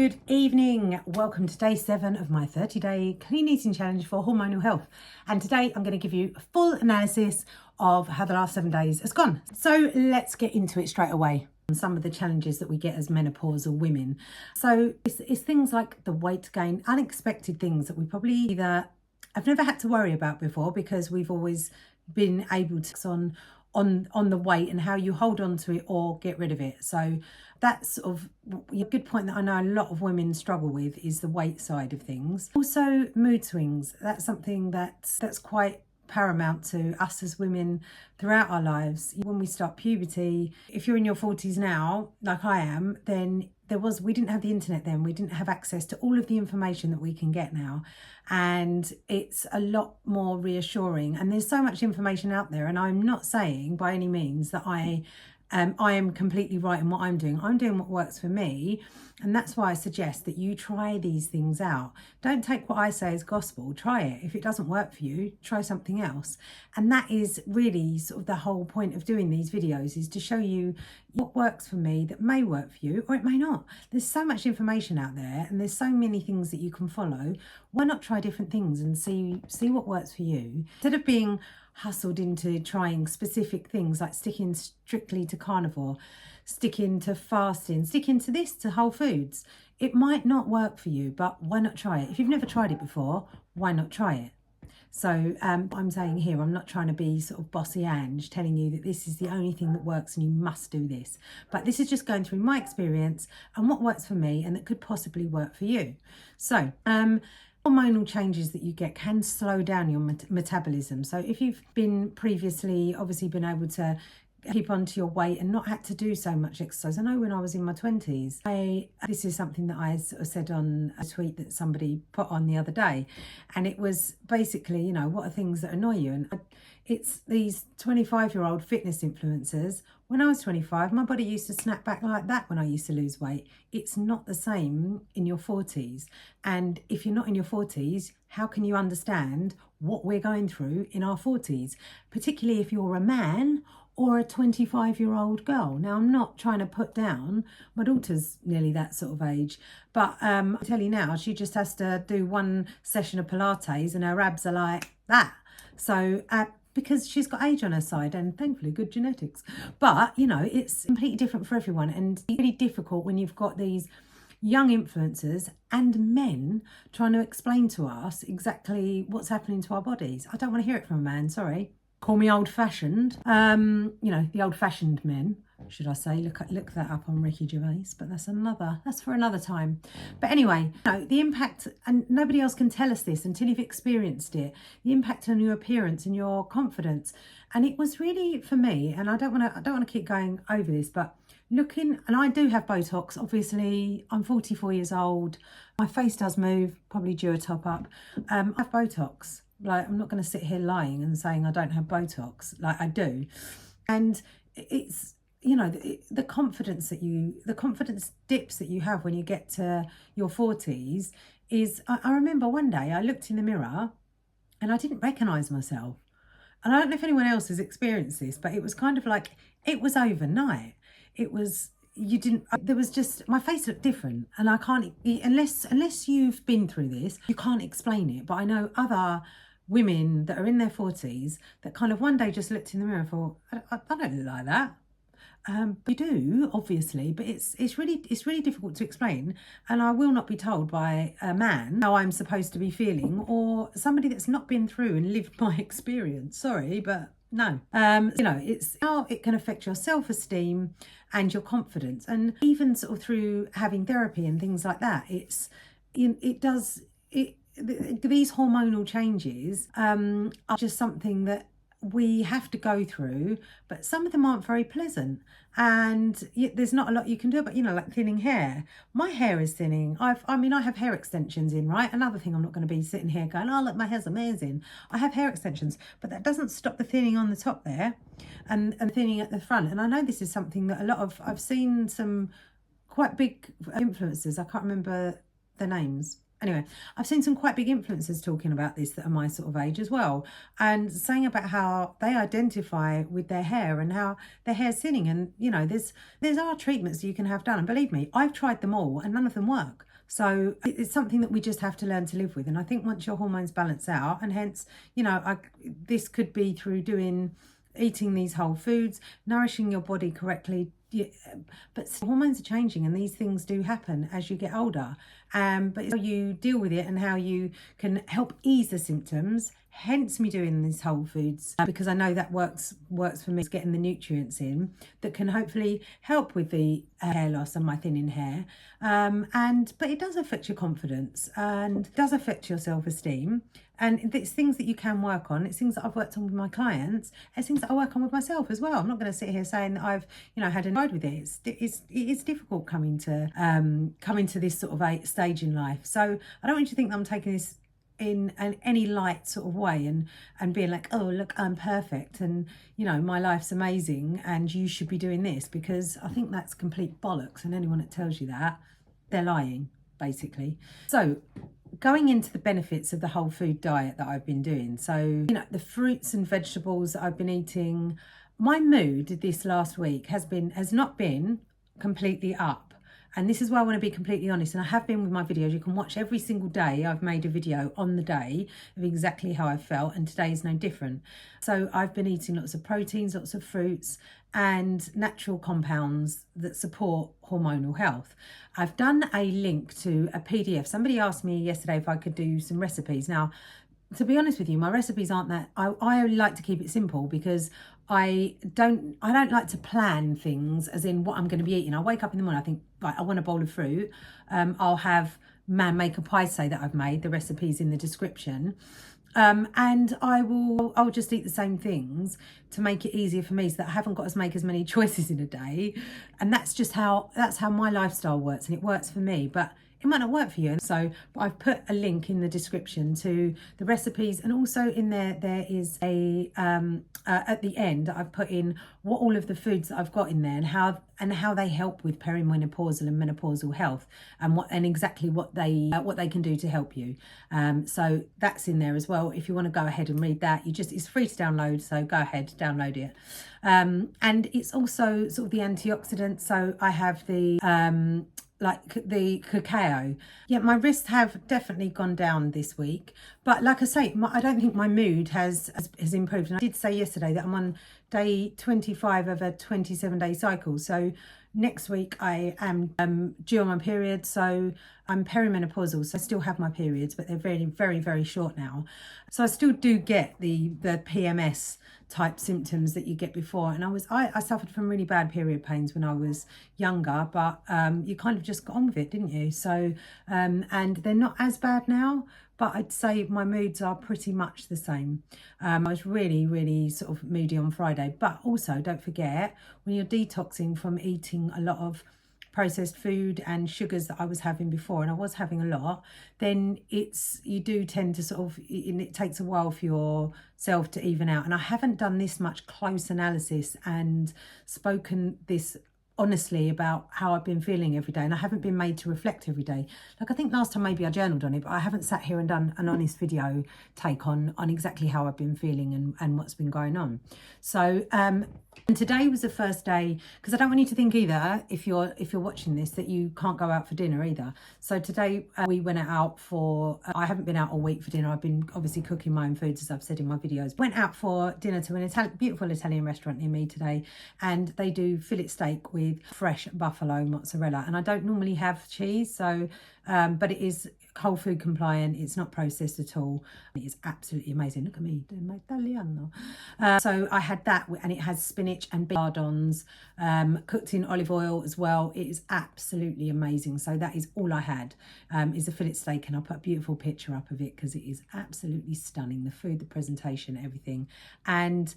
Good evening. Welcome to day 7 of my 30-day clean eating challenge for hormonal health. And today I'm going to give you a full analysis of how the last 7 days has gone. So let's get into it straight away. Some of the challenges that we get as menopausal women. So it's things like the weight gain, unexpected things that we probably either I've never had to worry about before because we've always been able to on the weight and how you hold on to it or get rid of it. So that's sort of a good point that I know a lot of women struggle with is the weight side of things. Also mood swings. That's something that's quite paramount to us as women throughout our lives. When we start puberty, if you're in your 40s now, like I am, then we didn't have the internet then. We didn't have access to all of the information that we can get now. And it's a lot more reassuring. And there's so much information out there. And I'm not saying by any means that I am completely right in what I'm doing. I'm doing what works for me. And that's why I suggest that you try these things out. Don't take what I say as gospel. Try it. If it doesn't work for you, try something else. And that is really sort of the whole point of doing these videos, is to show you what works for me that may work for you, or it may not. There's so much information out there and there's so many things that you can follow. Why not try different things and see what works for you? Instead of being hustled into trying specific things like sticking strictly to carnivore, sticking to fasting, sticking to this, to whole foods. It might not work for you, but why not try it? If you've never tried it before, why not try it? So I'm saying here, I'm not trying to be sort of bossy Ange telling you that this is the only thing that works and you must do this. But this is just going through my experience and what works for me and that could possibly work for you. So hormonal changes that you get can slow down your metabolism. So if you've been previously obviously been able to keep on to your weight and not had to do so much exercise. I know when I was in my 20s, this is something that I sort of said on a tweet that somebody put on the other day. And it was basically, you know, what are things that annoy you? And it's these 25-year-old fitness influencers. When I was 25, my body used to snap back like that when I used to lose weight. It's not the same in your 40s. And if you're not in your 40s, how can you understand what we're going through in our 40s? Particularly if you're a man or a 25-year-old girl. Now, I'm not trying to put down, my daughter's nearly that sort of age, but I tell you now, she just has to do one session of Pilates and her abs are like that. So, because she's got age on her side and thankfully good genetics. But, you know, it's completely different for everyone, and it's really difficult when you've got these young influencers and men trying to explain to us exactly what's happening to our bodies. I don't want to hear it from a man, sorry. Call me old-fashioned, you know, the old-fashioned men, should I say. Look that up on Ricky Gervais, but that's for another time. But anyway, you know, the impact, and nobody else can tell us this until you've experienced it, the impact on your appearance and your confidence. And it was really, for me, and I don't want to keep going over this, but looking, and I do have Botox, obviously. I'm 44 years old. My face does move, probably due a top up. I have Botox. Like, I'm not going to sit here lying and saying I don't have Botox. Like, I do. And it's, you know, the confidence dips that you have when you get to your 40s is, I remember one day I looked in the mirror and I didn't recognise myself. And I don't know if anyone else has experienced this, but it was kind of like, it was overnight. It was, there was just, my face looked different, and I can't, unless you've been through this, you can't explain it. But I know other women that are in their 40s that kind of one day just looked in the mirror and thought, I don't look like that. You do, obviously, but it's really difficult to explain. And I will not be told by a man how I'm supposed to be feeling, or somebody that's not been through and lived my experience. Sorry, but no. You know, it's how it can affect your self-esteem and your confidence, and even sort of through having therapy and things like that. These hormonal changes are just something that we have to go through, but some of them aren't very pleasant, and there's not a lot you can do. But you know, like thinning hair, my hair is thinning. I have hair extensions in, right? Another thing, I'm not going to be sitting here going, oh look, my hair's amazing. I have hair extensions, but that doesn't stop the thinning on the top there and thinning at the front. And I know this is something that I've seen some quite big influencers, I can't remember the names. Anyway, I've seen some quite big influencers talking about this that are my sort of age as well, and saying about how they identify with their hair and how their hair's thinning. And, you know, there's treatments you can have done. And believe me, I've tried them all and none of them work. So it's something that we just have to learn to live with. And I think once your hormones balance out, and hence, you know, this could be through eating these whole foods, nourishing your body correctly. Yeah, but hormones are changing, and these things do happen as you get older. But it's how you deal with it and how you can help ease the symptoms. Hence me doing these whole foods, because I know that works for me. It's getting the nutrients in that can hopefully help with the hair loss and my thinning hair. But it does affect your confidence and does affect your self-esteem. And it's things that you can work on. It's things that I've worked on with my clients. It's things that I work on with myself as well. I'm not going to sit here saying that I've, you know, had a ride with it. It is difficult coming to this sort of stage in life. So I don't want you to think that I'm taking this in any light sort of way and being like, oh, look, I'm perfect and, you know, my life's amazing and you should be doing this, because I think that's complete bollocks. And anyone that tells you that, they're lying, basically. So going into the benefits of the whole food diet that I've been doing. So, you know, the fruits and vegetables that I've been eating, my mood this last week has not been completely up. And this is why I want to be completely honest. And I have been with my videos. You can watch every single day. I've made a video on the day of exactly how I felt. And today is no different. So I've been eating lots of proteins, lots of fruits and natural compounds that support hormonal health. I've done a link to a PDF. Somebody asked me yesterday if I could do some recipes. Now, to be honest with you, my recipes aren't that, I like to keep it simple, because I don't like to plan things as in what I'm going to be eating. I wake up in the morning, I think, right, I want a bowl of fruit. I'll have make a pie say that I've made, the recipe's in the description. And I'll just eat the same things to make it easier for me, so that I haven't got to make as many choices in a day. And that's how my lifestyle works, and it works for me. But it might not work for you. And so I've put a link in the description to the recipes, and also in there is a at the end I've put in what all of the foods that I've got in there and how they help with perimenopausal and menopausal health, and exactly what they can do to help you. So that's in there as well. If you want to go ahead and read that, it's free to download, so go ahead, download it. And it's also sort of the antioxidants. So I have like the cacao. Yeah, my wrists have definitely gone down this week, but like I say, I don't think my mood has improved. And I did say yesterday that I'm on day 25 of a 27-day cycle. So next week I am due on my period. So I'm perimenopausal, so I still have my periods, but they're very, very, very short now. So I still do get the PMS type symptoms that you get before. And I suffered from really bad period pains when I was younger, but you kind of just got on with it, didn't you? So, and they're not as bad now, but I'd say my moods are pretty much the same. I was really, really sort of moody on Friday, but also don't forget, when you're detoxing from eating a lot of processed food and sugars that I was having before, and I was having a lot, then you do tend to sort of, it takes a while for yourself to even out. And I haven't done this much close analysis and spoken this honestly about how I've been feeling every day, and I haven't been made to reflect every day. Like, I think last time maybe I journaled on it, but I haven't sat here and done an honest video take on exactly how I've been feeling and what's been going on. So and today was the first day, because I don't want you to think either, if you're watching this, that you can't go out for dinner either. So today we went out for, I haven't been out all week for dinner. I've been obviously cooking my own foods, as I've said in my videos. Went out for dinner to an beautiful Italian restaurant near me today, and they do fillet steak with fresh buffalo mozzarella. And I don't normally have cheese, so but it is whole food compliant. It's not processed at all. It is absolutely amazing. Look at me doing my Italiano. So I had that, and it has spinach and lardons, cooked in olive oil as well. It is absolutely amazing. So that is all I had, is a fillet steak, and I'll put a beautiful picture up of it because it is absolutely stunning. The food, the presentation, everything. And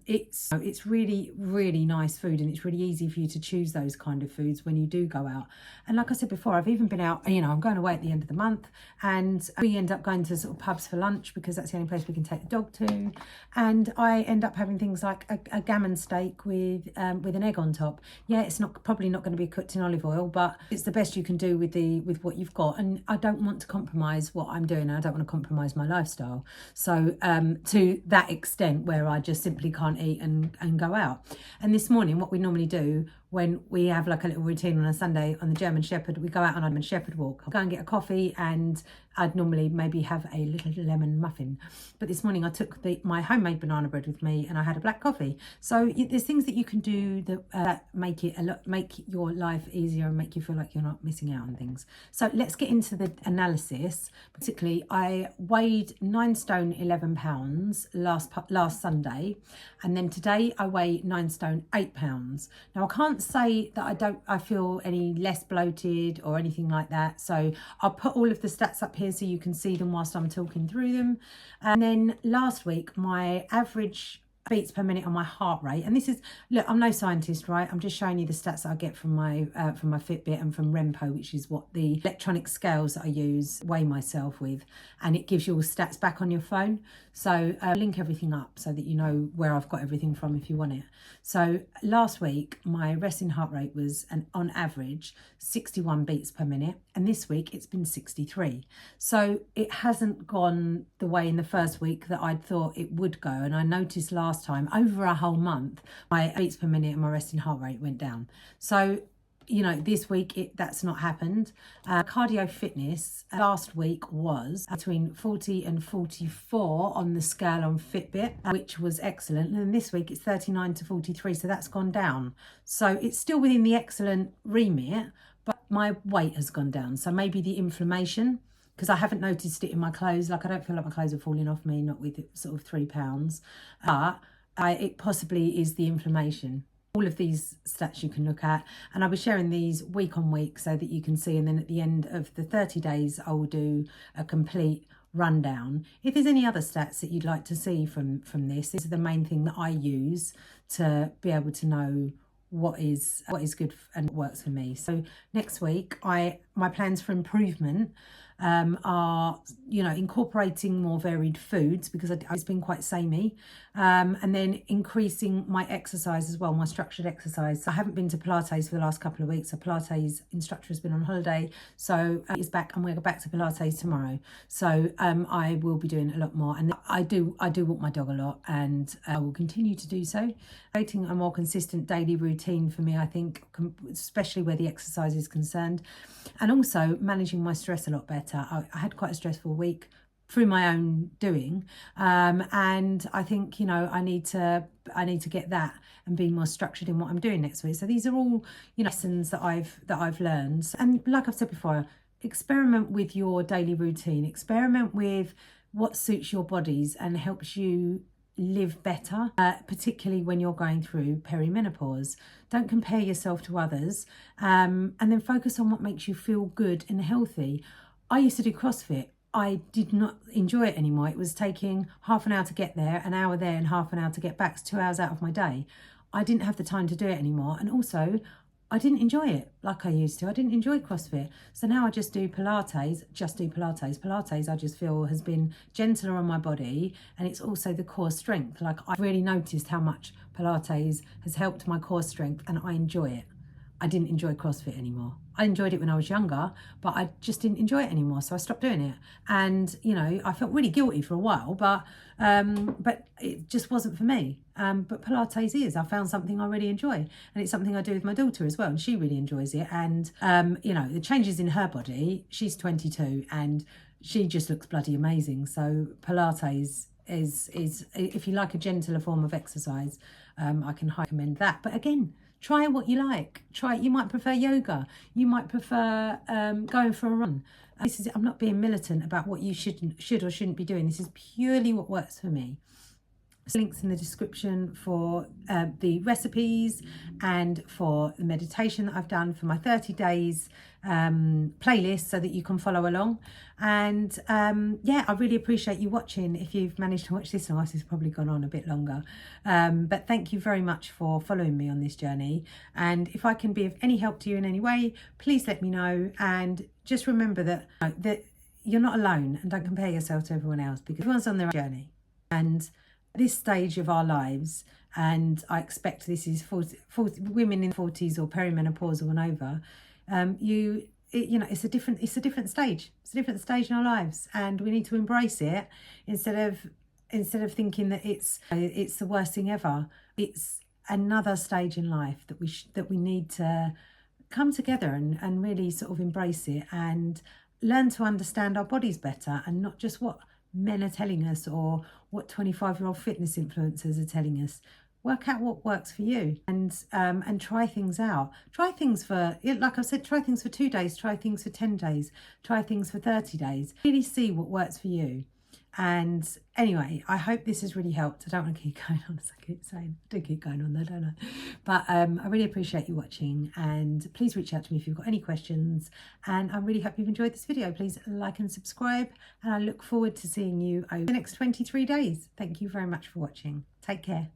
it's really, really nice food, and it's really easy for you to choose those kind of foods when you do go out. And like I said before, I've even been out, you know, I'm going away at the end of the month, and we end up going to sort of pubs for lunch because that's the only place we can take the dog to. And I end up having things like a gammon steak with an egg on top. Yeah, it's probably not going to be cooked in olive oil, but it's the best you can do with what you've got. And I don't want to compromise what I'm doing. I don't want to compromise my lifestyle. So to that extent where I just simply can't eat and go out. And this morning, what we normally do, when we have like a little routine on a Sunday on the German Shepherd. We go out on a German Shepherd walk. I'll go and get a coffee, and I'd normally maybe have a little lemon muffin. But this morning I took my homemade banana bread with me, and I had a black coffee. So there's things that you can do that make your life easier and make you feel like you're not missing out on things. So let's get into the analysis. Particularly, I weighed 9 stone 11 pounds last Sunday, and then today I weigh 9 stone 8 pounds. Now I can't say that I feel any less bloated or anything like that. So I'll put all of the stats up here so you can see them whilst I'm talking through them. And then last week, my average beats per minute on my heart rate, and this is, look, I'm no scientist, right? I'm just showing you the stats that I get from my Fitbit and from Rempo, which is what the electronic scales that I use weigh myself with, and it gives you all stats back on your phone. So I'll link everything up so that you know where I've got everything from if you want it. So last week my resting heart rate was on average 61 beats per minute, and this week it's been 63. So it hasn't gone the way in the first week that I'd thought it would go, and I noticed last time over a whole month my beats per minute and my resting heart rate went down. So this week that's not happened. Cardio fitness last week was between 40 and 44 on the scale on Fitbit, which was excellent, and this week it's 39 to 43, so that's gone down. So it's still within the excellent remit, but my weight has gone down. So maybe the inflammation, because I haven't noticed it in my clothes. Like, I don't feel like my clothes are falling off me, not with sort of 3 pounds. But it possibly is the inflammation. All of these stats you can look at, and I'll be sharing these week on week so that you can see. And then at the end of the 30 days, I will do a complete rundown. If there's any other stats that you'd like to see from this is the main thing that I use to be able to know what is good and what works for me. So next week, my plans for improvement are incorporating more varied foods, because it's been quite samey, and then increasing my exercise as well, my structured exercise. I haven't been to Pilates for the last couple of weeks. A Pilates instructor has been on holiday, so he's back, and we'll go back to Pilates tomorrow. So I will be doing a lot more, and I do walk my dog a lot, and I will continue to do so. Creating a more consistent daily routine for me, I think, especially where the exercise is concerned, and also managing my stress a lot better. I had quite a stressful week through my own doing, and I think I need to get that and be more structured in what I'm doing next week. So these are all lessons that I've learned, and like I've said before, experiment with your daily routine, experiment with what suits your bodies and helps you live better, particularly when you're going through perimenopause. Don't compare yourself to others, and then focus on what makes you feel good and healthy. I used to do CrossFit. I did not enjoy it anymore. It was taking half an hour to get there, an hour there, and half an hour to get back. It's 2 hours out of my day. I didn't have the time to do it anymore, and also I didn't enjoy it like I used to. I didn't enjoy CrossFit. So now I just do Pilates, Pilates I just feel has been gentler on my body, and it's also the core strength. Like, I've really noticed how much Pilates has helped my core strength, and I enjoy it. I didn't enjoy CrossFit anymore. I enjoyed it when I was younger, but I just didn't enjoy it anymore. So I stopped doing it. And, I felt really guilty for a while, but it just wasn't for me. But Pilates is. I found something I really enjoy. And it's something I do with my daughter as well. And she really enjoys it. And, the changes in her body, she's 22 and she just looks bloody amazing. So Pilates is if you like a gentler form of exercise, I can highly recommend that. But again, try what you like. You might prefer yoga. You might prefer going for a run. I'm not being militant about what you should or shouldn't be doing. This is purely what works for me. Links in the description for the recipes and for the meditation that I've done for my 30 days playlist, so that you can follow along. And I really appreciate you watching. If you've managed to watch this long, this has probably gone on a bit longer, but thank you very much for following me on this journey. And if I can be of any help to you in any way, please let me know. And just remember that you're not alone, and don't compare yourself to everyone else, because everyone's on their own journey. And this stage of our lives, and I expect this is 40 women in 40s or perimenopausal and over, it's a different stage. It's a different stage in our lives, and we need to embrace it instead of thinking that it's the worst thing ever. It's another stage in life that we need to come together and really sort of embrace it and learn to understand our bodies better, and not just what men are telling us or what 25-year-old fitness influencers are telling us. Work out what works for you, and try things out. Try things for, like I said, try things for 2 days, try things for 10 days, try things for 30 days. Really see what works for you. And anyway, I hope this has really helped. I don't want to keep going on, as I keep saying. I do keep going on there, don't I? But I really appreciate you watching, and please reach out to me if you've got any questions. And I really hope you've enjoyed this video. Please like and subscribe, and I look forward to seeing you over the next 23 days. Thank you very much for watching. Take care.